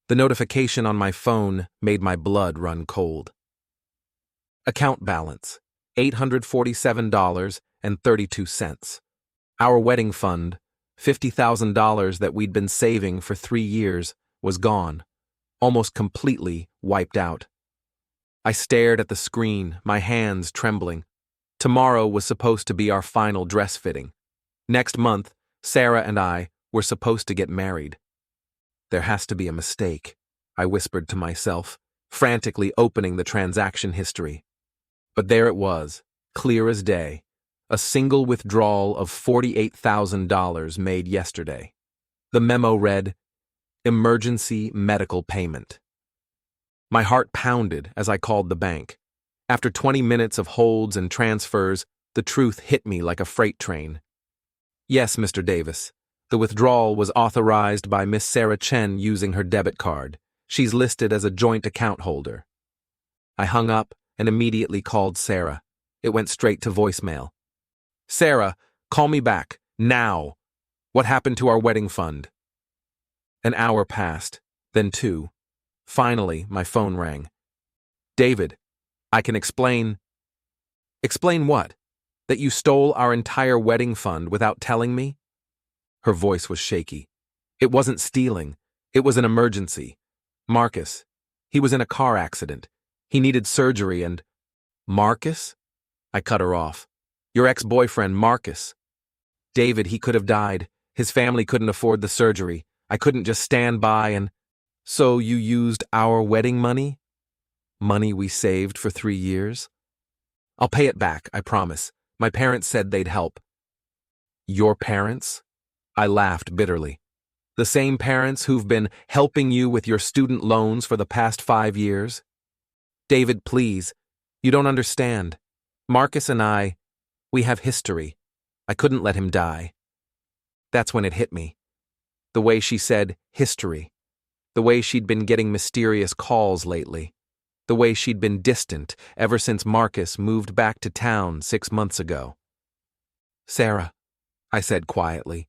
The notification on my phone made my blood run cold. Account balance, $847.32. Our wedding fund, $50,000 that we'd been saving for 3 years, was gone, almost completely wiped out. I stared at the screen, my hands trembling. Tomorrow was supposed to be our final dress fitting. Next month, Sarah and I were supposed to get married. There has to be a mistake, I whispered to myself, frantically opening the transaction history. But there it was, clear as day, a single withdrawal of $48,000 made yesterday. The memo read, "Emergency medical payment." My heart pounded as I called the bank. After 20 minutes of holds and transfers, the truth hit me like a freight train. "Yes, Mr. Davis. The withdrawal was authorized by Miss Sarah Chen using her debit card. She's listed as a joint account holder." I hung up and immediately called Sarah. It went straight to voicemail. "Sarah, call me back, now. What happened to our wedding fund?" An hour passed, then 2. Finally, my phone rang. "David, I can explain." "Explain what? That you stole our entire wedding fund without telling me?" Her voice was shaky. "It wasn't stealing. It was an emergency. Marcus, he was in a car accident. He needed surgery and—" "Marcus?" I cut her off. "Your ex-boyfriend, Marcus. David, he could have died. His family couldn't afford the surgery. I couldn't just stand by and—" "So you used our wedding money? Money we saved for 3 years? I'll pay it back, I promise. My parents said they'd help." "Your parents?" I laughed bitterly. "The same parents who've been helping you with your student loans for the past 5 years? David, please. You don't understand. Marcus and I, we have history. I couldn't let him die." That's when it hit me. The way she said history. The way she'd been getting mysterious calls lately. The way she'd been distant ever since Marcus moved back to town 6 months ago. "Sarah," I said quietly,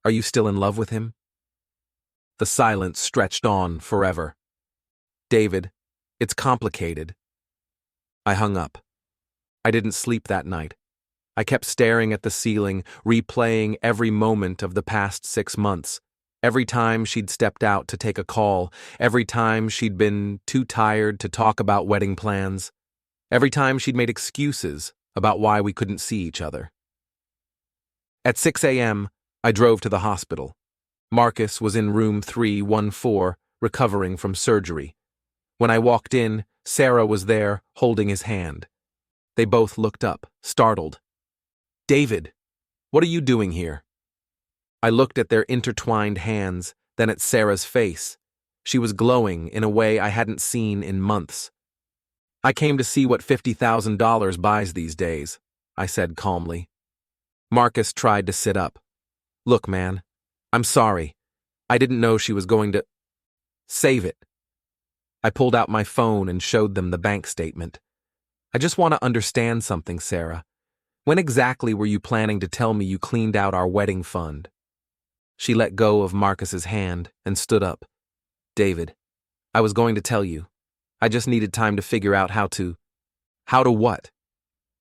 "are you still in love with him?" The silence stretched on forever. "David, it's complicated." I hung up. I didn't sleep that night. I kept staring at the ceiling, replaying every moment of the past 6 months. Every time she'd stepped out to take a call, every time she'd been too tired to talk about wedding plans, every time she'd made excuses about why we couldn't see each other. At 6 a.m., I drove to the hospital. Marcus was in room 314, recovering from surgery. When I walked in, Sarah was there, holding his hand. They both looked up, startled. "David, what are you doing here?" I looked at their intertwined hands, then at Sarah's face. She was glowing in a way I hadn't seen in months. "I came to see what $50,000 buys these days," I said calmly. Marcus tried to sit up. "Look, man, I'm sorry. I didn't know she was going to—" "Save it." I pulled out my phone and showed them the bank statement. "I just want to understand something, Sarah. When exactly were you planning to tell me you cleaned out our wedding fund?" She let go of Marcus's hand and stood up. "David, I was going to tell you. I just needed time to figure out how to—" "How to what?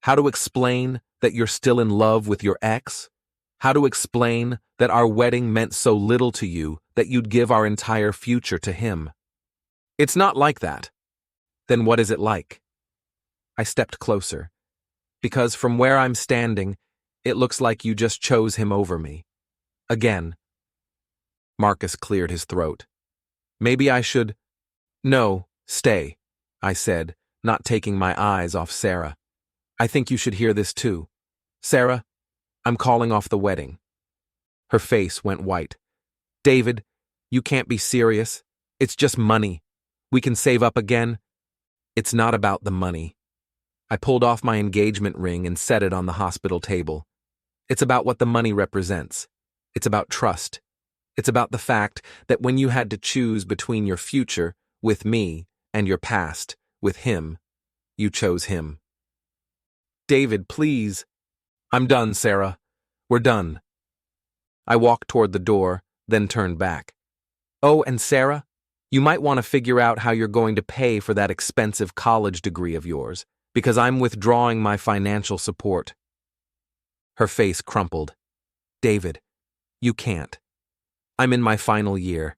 How to explain that you're still in love with your ex? How to explain that our wedding meant so little to you that you'd give our entire future to him? It's not like that." "Then what is it like?" I stepped closer. "Because from where I'm standing, it looks like you just chose him over me. Again." Marcus cleared his throat. "Maybe I should—" "No, stay," I said, not taking my eyes off Sarah. "I think you should hear this too. Sarah, I'm calling off the wedding." Her face went white. "David, you can't be serious. It's just money. We can save up again." "It's not about the money." I pulled off my engagement ring and set it on the hospital table. "It's about what the money represents. It's about trust. It's about the fact that when you had to choose between your future, with me, and your past, with him, you chose him." "David, please." "I'm done, Sarah. We're done." I walked toward the door, then turned back. "Oh, and Sarah, You might want to figure out how you're going to pay for that expensive college degree of yours, because I'm withdrawing my financial support." Her face crumpled. "David, you can't. I'm in my final year.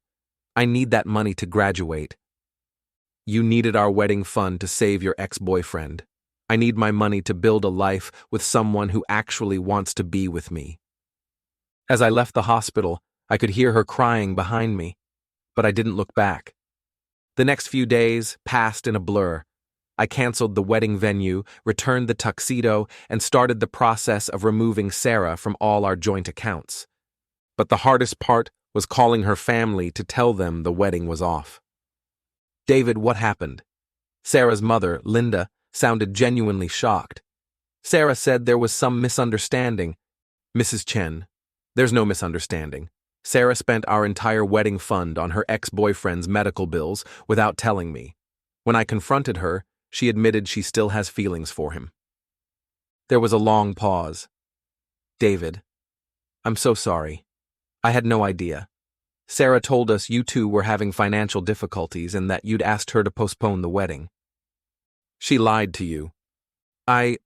I need that money to graduate." "You needed our wedding fund to save your ex-boyfriend. I need my money to build a life with someone who actually wants to be with me." As I left the hospital, I could hear her crying behind me, but I didn't look back. The next few days passed in a blur. I canceled the wedding venue, returned the tuxedo, and started the process of removing Sarah from all our joint accounts. But the hardest part was calling her family to tell them the wedding was off. "David, what happened?" Sarah's mother, Linda, sounded genuinely shocked. "Sarah said there was some misunderstanding." "Mrs. Chen, there's no misunderstanding. Sarah spent our entire wedding fund on her ex-boyfriend's medical bills without telling me. When I confronted her, she admitted she still has feelings for him." There was a long pause. "David, I'm so sorry. I had no idea. Sarah told us you two were having financial difficulties and that you'd asked her to postpone the wedding." "She lied to you." I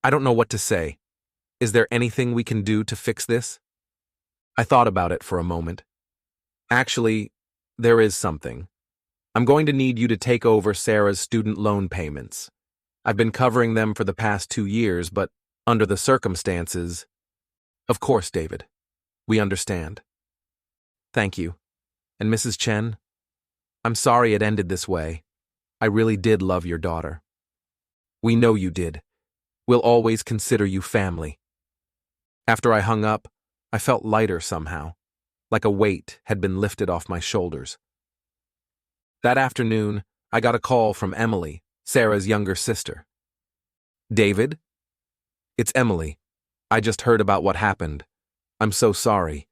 don't know what to say. Is there anything we can do to fix this?" I thought about it for a moment. "Actually, there is something. I'm going to need you to take over Sarah's student loan payments. I've been covering them for the past 2 years, but under the circumstances—" "Of course, David. We understand." "Thank you. And Mrs. Chen, I'm sorry it ended this way. I really did love your daughter." "We know you did. We'll always consider you family." After I hung up, I felt lighter somehow, like a weight had been lifted off my shoulders. That afternoon, I got a call from Emily, Sarah's younger sister. "David? It's Emily. I just heard about what happened. I'm so sorry."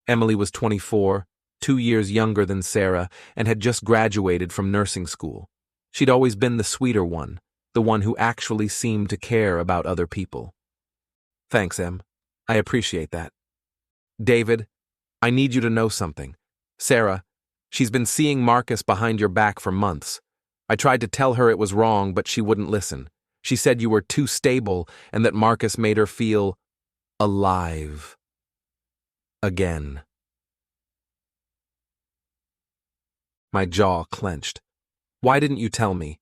Emily was 24, 2 years younger than Sarah, and had just graduated from nursing school. She'd always been the sweeter one, the one who actually seemed to care about other people. "Thanks, Em. I appreciate that." "David, I need you to know something. Sarah, she's been seeing Marcus behind your back for months. I tried to tell her it was wrong, but she wouldn't listen. She said you were too stable and that Marcus made her feel alive. Again." My jaw clenched. "Why didn't you tell me?"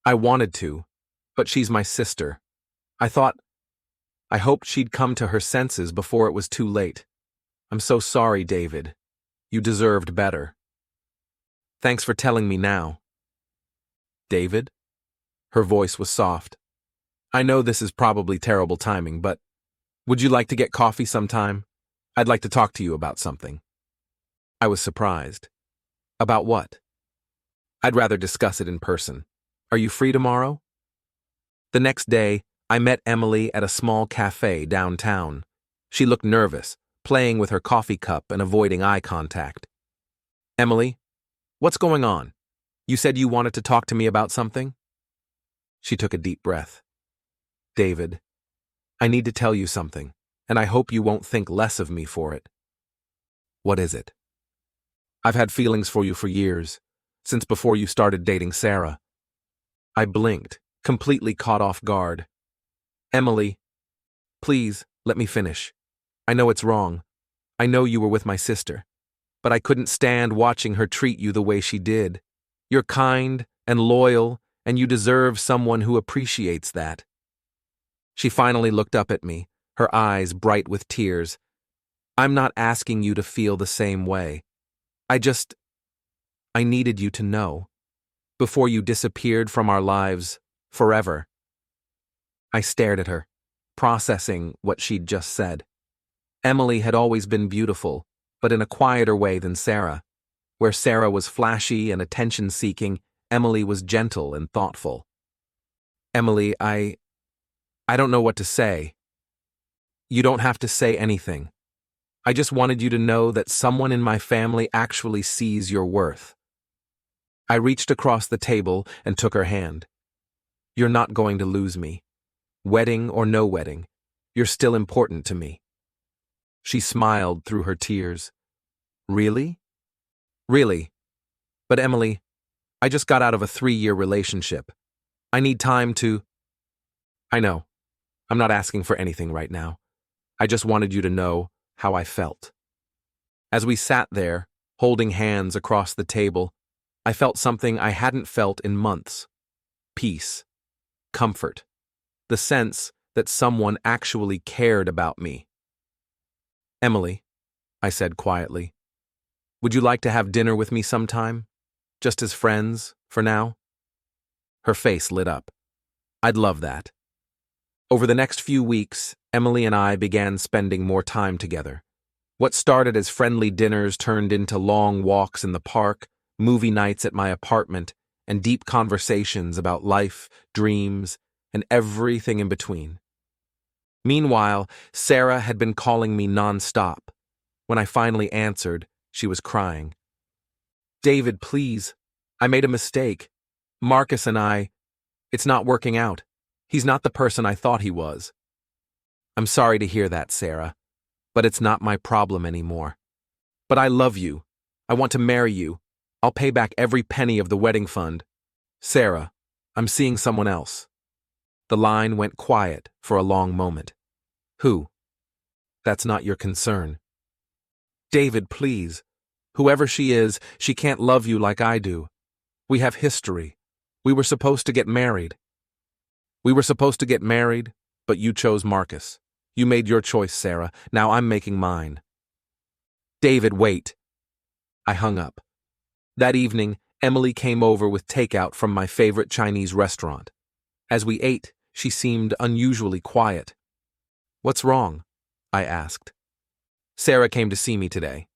"I wanted to, but she's my sister. I hoped she'd come to her senses before it was too late. I'm so sorry, David. You deserved better." "Thanks for telling me now." "David?" Her voice was soft. "I know this is probably terrible timing, but would you like to get coffee sometime? I'd like to talk to you about something." I was surprised. "About what?" "I'd rather discuss it in person. Are you free tomorrow?" The next day, I met Emily at a small cafe downtown. She looked nervous, playing with her coffee cup and avoiding eye contact. "Emily, what's going on? You said you wanted to talk to me about something?" She took a deep breath. "David, I need to tell you something, and I hope you won't think less of me for it." "What is it?" "I've had feelings for you for years, since before you started dating Sarah." I blinked, completely caught off guard. "Emily, please, let me finish. I know it's wrong. I know you were with my sister, but I couldn't stand watching her treat you the way she did. You're kind and loyal, and you deserve someone who appreciates that." She finally looked up at me, her eyes bright with tears. "I'm not asking you to feel the same way. I needed you to know. Before you disappeared from our lives, forever." I stared at her, processing what she'd just said. Emily had always been beautiful, but in a quieter way than Sarah. Where Sarah was flashy and attention-seeking, Emily was gentle and thoughtful. "Emily, I don't know what to say." "You don't have to say anything. I just wanted you to know that someone in my family actually sees your worth." I reached across the table and took her hand. "You're not going to lose me. Wedding or no wedding, you're still important to me." She smiled through her tears. "Really?" "Really. But Emily, I just got out of a 3-year relationship. I need time to... I know. I'm not asking for anything right now. I just wanted you to know how I felt. As we sat there, holding hands across the table, I felt something I hadn't felt in months. Peace. Comfort. The sense that someone actually cared about me. Emily, I said quietly, would you like to have dinner with me sometime? Just as friends, for now? Her face lit up. I'd love that. Over the next few weeks, Emily and I began spending more time together. What started as friendly dinners turned into long walks in the park, movie nights at my apartment, and deep conversations about life, dreams, and everything in between. Meanwhile, Sarah had been calling me nonstop. When I finally answered, she was crying. David, please. I made a mistake. Marcus and I, it's not working out. He's not the person I thought he was. I'm sorry to hear that, Sarah, but it's not my problem anymore. But I love you. I want to marry you. I'll pay back every penny of the wedding fund. Sarah, I'm seeing someone else. The line went quiet for a long moment. Who? That's not your concern. David, please. Whoever she is, she can't love you like I do. We have history. We were supposed to get married. But you chose Marcus. You made your choice, Sarah. Now I'm making mine. David, wait. I hung up. That evening, Emily came over with takeout from my favorite Chinese restaurant. As we ate, she seemed unusually quiet. What's wrong? I asked. Sarah came to see me today.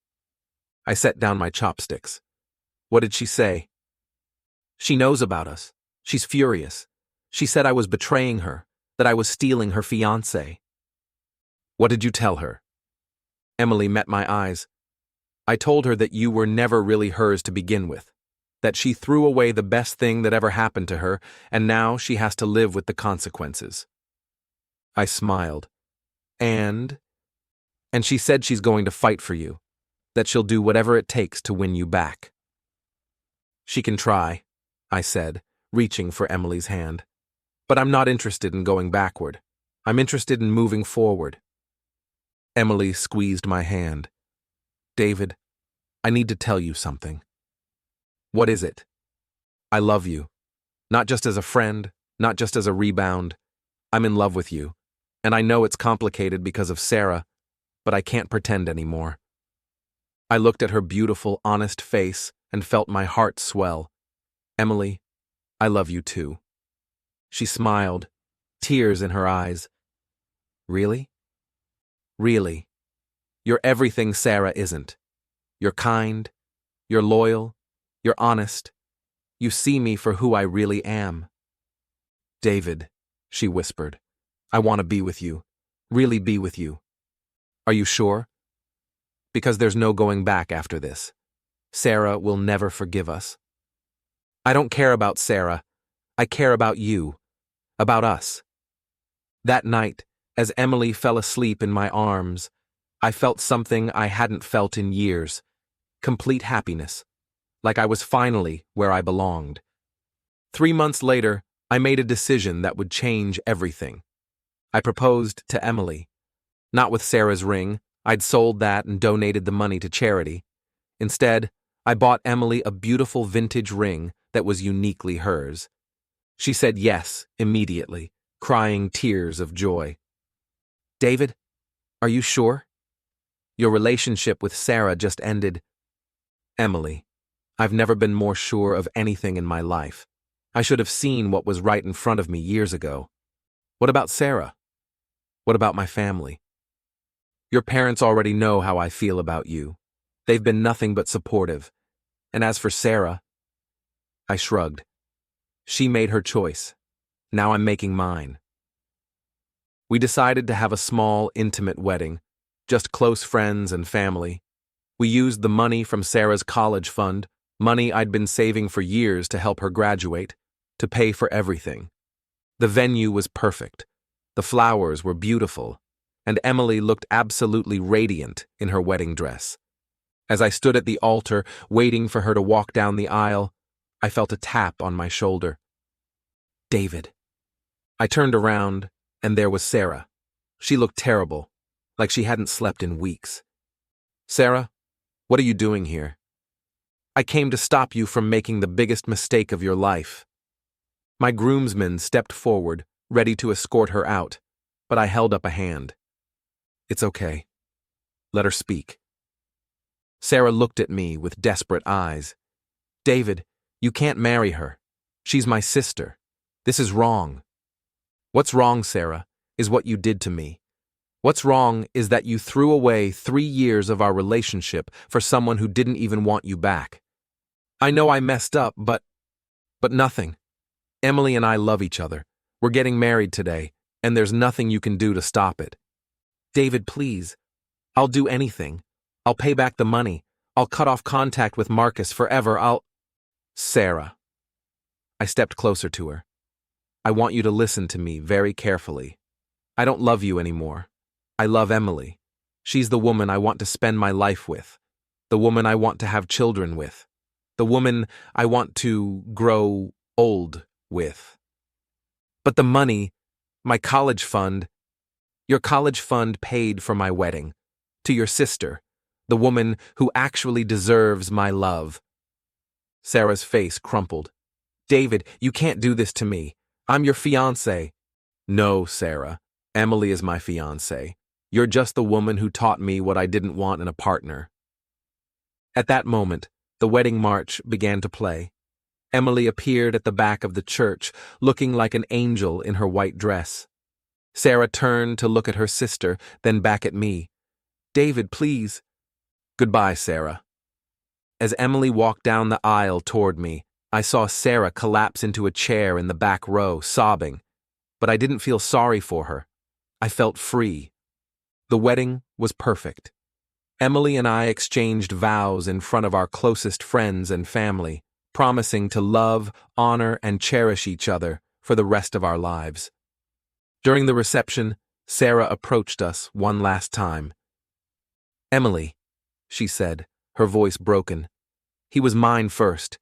I set down my chopsticks. What did she say? She knows about us. She's furious. She said I was betraying her, that I was stealing her fiancé. What did you tell her? Emily met my eyes. I told her that you were never really hers to begin with, that she threw away the best thing that ever happened to her, and now she has to live with the consequences. I smiled. And she said she's going to fight for you, that she'll do whatever it takes to win you back. She can try, I said, reaching for Emily's hand. But I'm not interested in going backward. I'm interested in moving forward. Emily squeezed my hand. David, I need to tell you something. What is it? I love you. Not just as a friend, not just as a rebound. I'm in love with you. And I know it's complicated because of Sarah, but I can't pretend anymore. I looked at her beautiful, honest face and felt my heart swell. Emily, I love you too. She smiled, tears in her eyes. Really? Really. You're everything Sarah isn't. You're kind, you're loyal, you're honest. You see me for who I really am. David, she whispered, I want to be with you, really be with you. Are you sure? Because there's no going back after this. Sarah will never forgive us. I don't care about Sarah. I care about you, about us. That night, as Emily fell asleep in my arms, I felt something I hadn't felt in years. Complete happiness, like I was finally where I belonged. 3 months later, I made a decision that would change everything. I proposed to Emily. Not with Sarah's ring. I'd sold that and donated the money to charity. Instead, I bought Emily a beautiful vintage ring that was uniquely hers. She said yes immediately, crying tears of joy. David, are you sure? Your relationship with Sarah just ended. Emily, I've never been more sure of anything in my life. I should have seen what was right in front of me years ago. What about Sarah? What about my family? Your parents already know how I feel about you. They've been nothing but supportive. And as for Sarah, I shrugged. She made her choice. Now I'm making mine. We decided to have a small, intimate wedding, just close friends and family. We used the money from Sarah's college fund, money I'd been saving for years to help her graduate, to pay for everything. The venue was perfect. The flowers were beautiful, and Emily looked absolutely radiant in her wedding dress. As I stood at the altar, waiting for her to walk down the aisle, I felt a tap on my shoulder. David. I turned around, and there was Sarah. She looked terrible, like she hadn't slept in weeks. Sarah, what are you doing here? I came to stop you from making the biggest mistake of your life. My groomsmen stepped forward, ready to escort her out, but I held up a hand. It's okay. Let her speak. Sarah looked at me with desperate eyes. David, you can't marry her. She's my sister. This is wrong. What's wrong, Sarah, is what you did to me. What's wrong is that you threw away 3 years of our relationship for someone who didn't even want you back. I know I messed up, but nothing. Emily and I love each other. We're getting married today, and there's nothing you can do to stop it. David, please. I'll do anything. I'll pay back the money. I'll cut off contact with Marcus forever. Sarah. I stepped closer to her. I want you to listen to me very carefully. I don't love you anymore. I love Emily. She's the woman I want to spend my life with. The woman I want to have children with. The woman I want to grow old with. But the money, my college fund, your college fund paid for my wedding. To your sister, the woman who actually deserves my love. Sarah's face crumpled. David, you can't do this to me. I'm your fiancé. No, Sarah. Emily is my fiancé. You're just the woman who taught me what I didn't want in a partner. At that moment, the wedding march began to play. Emily appeared at the back of the church, looking like an angel in her white dress. Sarah turned to look at her sister, then back at me. David, please. Goodbye, Sarah. As Emily walked down the aisle toward me, I saw Sarah collapse into a chair in the back row, sobbing. But I didn't feel sorry for her. I felt free. The wedding was perfect. Emily and I exchanged vows in front of our closest friends and family, promising to love, honor, and cherish each other for the rest of our lives. During the reception, Sarah approached us one last time. Emily, she said, her voice broken. He was mine first.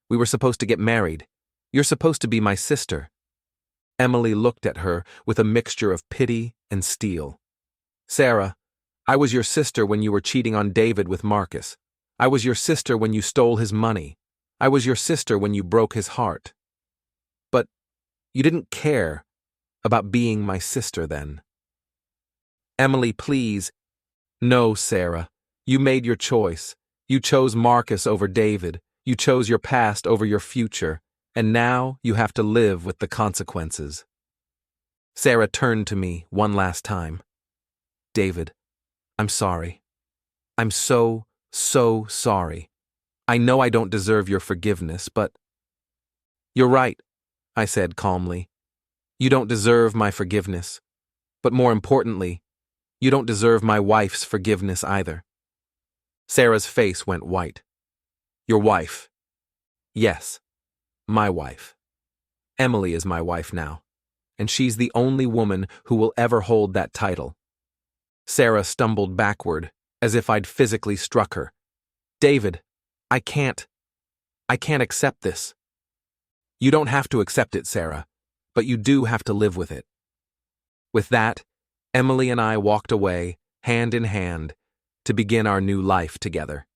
We were supposed to get married. You're supposed to be my sister. Emily looked at her with a mixture of pity and steel. Sarah, I was your sister when you were cheating on David with Marcus. I was your sister when you stole his money. I was your sister when you broke his heart. But you didn't care about being my sister then. Emily, please. No, Sarah. You made your choice. You chose Marcus over David. You chose your past over your future. And now you have to live with the consequences. Sarah turned to me one last time. David, I'm sorry. I'm so sorry. I know I don't deserve your forgiveness, but... You're right, I said calmly. You don't deserve my forgiveness. But more importantly, you don't deserve my wife's forgiveness either. Sarah's face went white. Your wife. Yes, my wife. Emily is my wife now, and she's the only woman who will ever hold that title. Sarah stumbled backward, as if I'd physically struck her. David, I can't accept this. You don't have to accept it, Sarah, but you do have to live with it. With that, Emily and I walked away, hand in hand, to begin our new life together.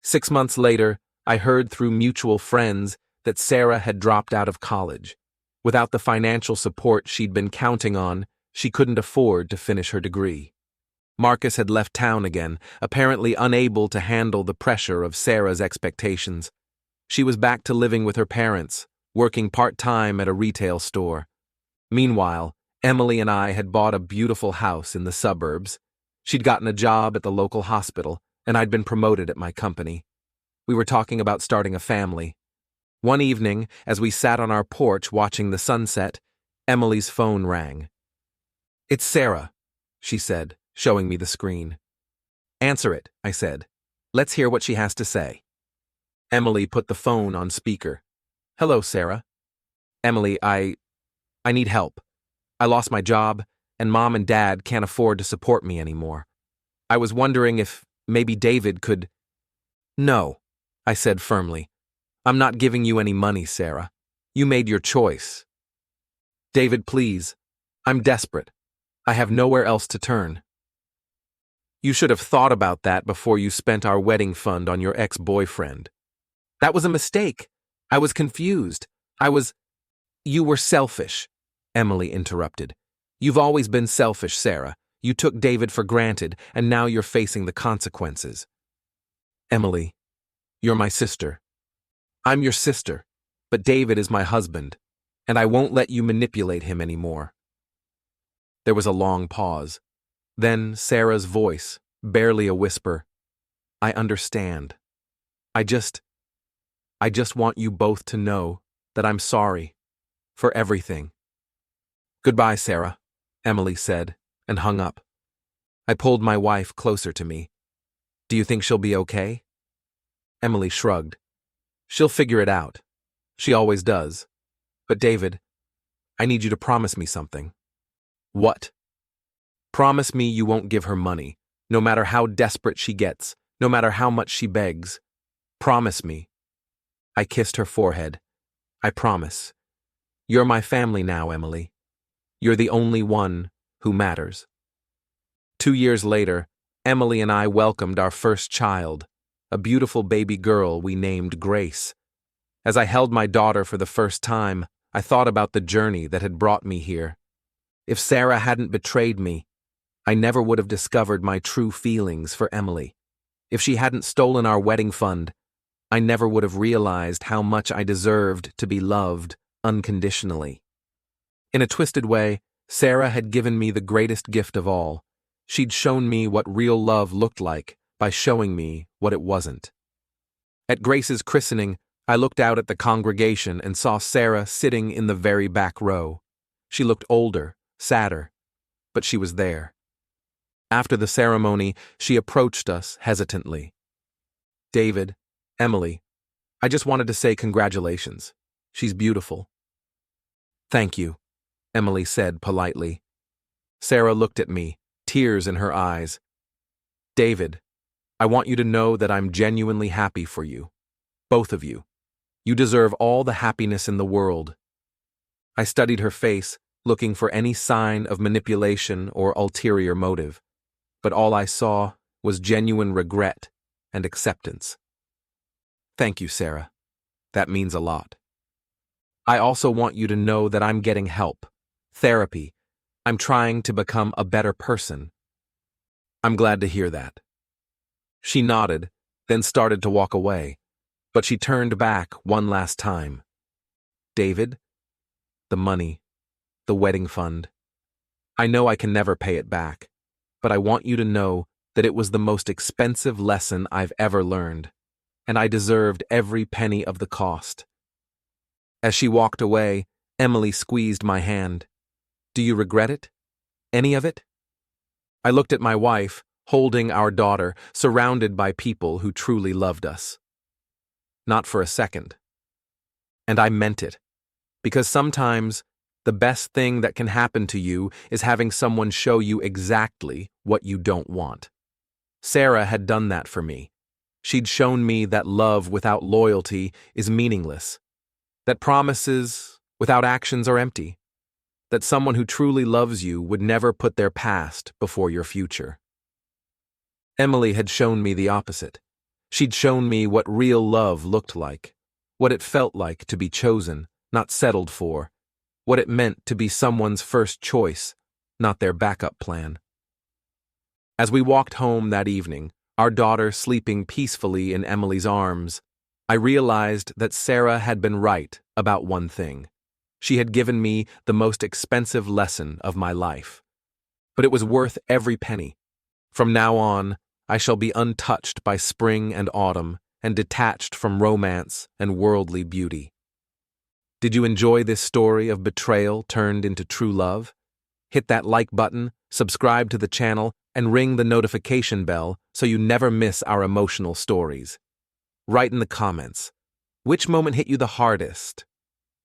6 months later, I heard through mutual friends that Sarah had dropped out of college. Without the financial support she'd been counting on, she couldn't afford to finish her degree. Marcus had left town again, apparently unable to handle the pressure of Sarah's expectations. She was back to living with her parents, working part-time at a retail store. Meanwhile, Emily and I had bought a beautiful house in the suburbs. She'd gotten a job at the local hospital, and I'd been promoted at my company. We were talking about starting a family. One evening, as we sat on our porch watching the sunset, Emily's phone rang. It's Sarah, she said, showing me the screen. Answer it, I said. Let's hear what she has to say. Emily put the phone on speaker. Hello, Sarah. Emily, I need help. I lost my job, and Mom and Dad can't afford to support me anymore. I was wondering if maybe David could. No, I said firmly. I'm not giving you any money, Sarah. You made your choice. David, please. I'm desperate. I have nowhere else to turn. You should have thought about that before you spent our wedding fund on your ex-boyfriend. That was a mistake. I was confused. You were selfish, Emily interrupted. You've always been selfish, Sarah. You took David for granted, and now you're facing the consequences. Emily, you're my sister. I'm your sister, but David is my husband, and I won't let you manipulate him anymore. There was a long pause. Then Sarah's voice, barely a whisper. I understand. I just want you both to know that I'm sorry for everything. Goodbye, Sarah, Emily said, and hung up. I pulled my wife closer to me. Do you think she'll be okay? Emily shrugged. She'll figure it out. She always does. But David, I need you to promise me something. What? Promise me you won't give her money, no matter how desperate she gets, no matter how much she begs. Promise me. I kissed her forehead. I promise. You're my family now, Emily. You're the only one who matters. 2 years later, Emily and I welcomed our first child, a beautiful baby girl we named Grace. As I held my daughter for the first time, I thought about the journey that had brought me here. If Sarah hadn't betrayed me, I never would have discovered my true feelings for Emily. If she hadn't stolen our wedding fund, I never would have realized how much I deserved to be loved unconditionally. In a twisted way, Sarah had given me the greatest gift of all. She'd shown me what real love looked like by showing me what it wasn't. At Grace's christening, I looked out at the congregation and saw Sarah sitting in the very back row. She looked older, sadder, but she was there. After the ceremony, she approached us hesitantly. David, Emily, I just wanted to say congratulations. She's beautiful. Thank you, Emily said politely. Sarah looked at me, tears in her eyes. David, I want you to know that I'm genuinely happy for you. Both of you. You deserve all the happiness in the world. I studied her face, looking for any sign of manipulation or ulterior motive, but all I saw was genuine regret and acceptance. Thank you, Sarah. That means a lot. I also want you to know that I'm getting help, therapy. I'm trying to become a better person. I'm glad to hear that. She nodded, then started to walk away, but she turned back one last time. David, the money, the wedding fund. I know I can never pay it back, but I want you to know that it was the most expensive lesson I've ever learned, and I deserved every penny of the cost. As she walked away, Emily squeezed my hand. Do you regret it? Any of it? I looked at my wife, holding our daughter, surrounded by people who truly loved us. Not for a second. And I meant it, because sometimes the best thing that can happen to you is having someone show you exactly what you don't want. Sarah had done that for me. She'd shown me that love without loyalty is meaningless, that promises without actions are empty, that someone who truly loves you would never put their past before your future. Emily had shown me the opposite. She'd shown me what real love looked like, what it felt like to be chosen, not settled for, what it meant to be someone's first choice, not their backup plan. As we walked home that evening, our daughter sleeping peacefully in Emily's arms, I realized that Sarah had been right about one thing. She had given me the most expensive lesson of my life. But it was worth every penny. From now on, I shall be untouched by spring and autumn and detached from romance and worldly beauty. Did you enjoy this story of betrayal turned into true love? Hit that like button, subscribe to the channel, and ring the notification bell so you never miss our emotional stories. Write in the comments, which moment hit you the hardest?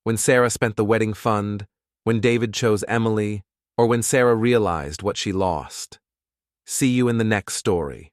When Sarah spent the wedding fund, when David chose Emily, or when Sarah realized what she lost? See you in the next story.